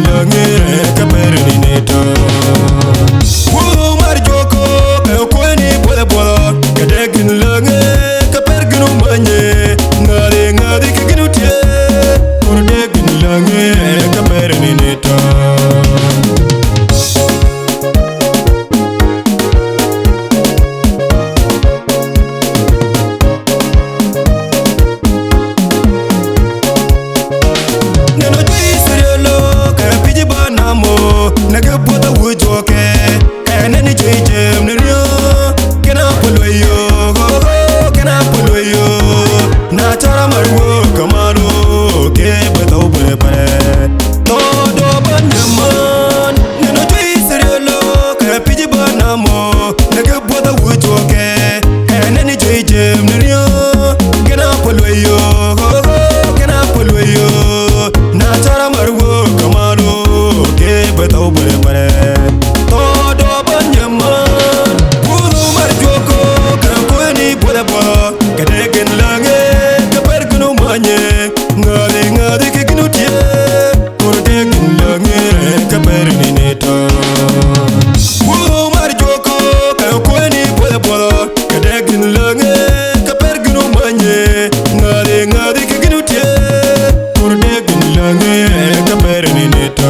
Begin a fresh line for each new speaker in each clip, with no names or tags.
lange kaperni neta wo mar joko ko ni bola bola kadegin lange kaperginu manye ngare ngare kiginu tie kur degin lange kaperni neta naga bota wujoke eneni jejem nrio kena polweyo kena polweyo na chara marwo kamano ke beta ubure pare to do banyaman neno jiseriolo ka piji banamo naga bota wujoke eneni jejem nrio kena polweyo na chara marwo kamano ke beta ubure pare todo banyaman kudu marjoko kankweni bola bola kadegen lange kapergunu manye ngale ngade kiginu tie kordegen lange kaperni neta kudu marjoko kankweni bola bola kadegen lange kapergunu manye ngale ngade kiginu tie kordegen lange kaperni neta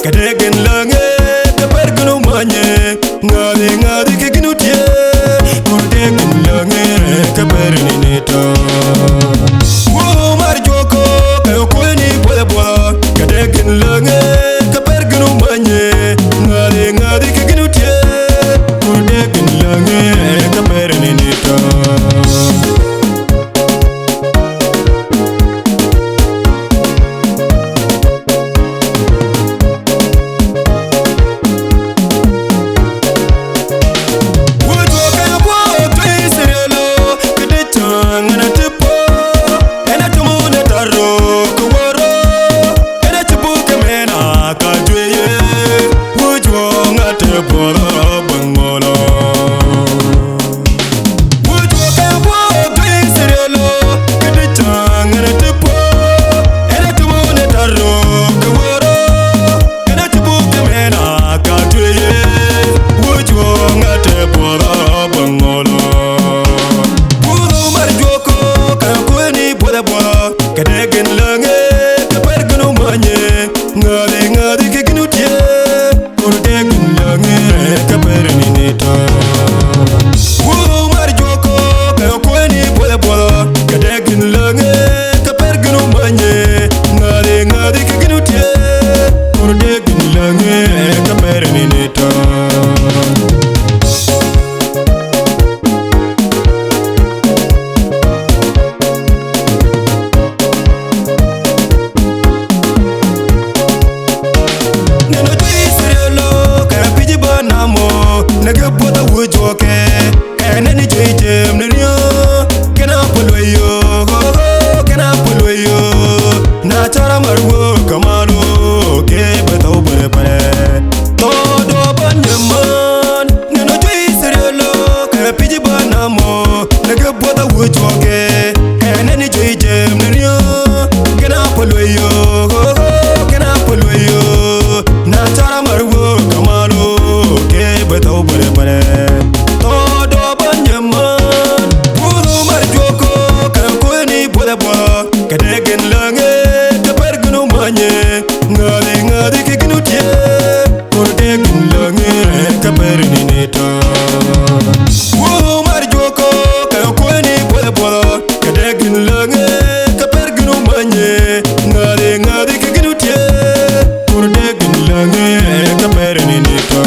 kadegen lange kapergunu manye ngade ngade kiginu tie kordegen lange kaperni neta wo mar joko kayokweni bola bola kadegen lange kapergunu manye ngade ngade kiginu tie kordegen lange kaperni neta kadegen lange kapergunu manye ngade ngade kiginu tie kordegen lange kaperni neta wo mar joko kayokweni bola bola kadegen lange kapergunu manye ngade ngade kiginu tie kordegen lange kaperni neta naga bota wujoke eneni jejem nrio kena polweyo na chara marwo kamano ke beta ubure pare todo banyaman neno jiseriolo ka piji banamo naga bota wujoke eneni jejem nrio kena polweyo na chara marwo kamano ke beta ubure pare todo banyaman kudu marjoko kankweni bola bola kadegen lange kapergunu manye ngade ngade kiginu tie kordegen lange kaperni neta kudu marjoko kankweni bola bola kadegen lange kapergunu manye ngade ngade kiginu tie kordegen lange kaperni neta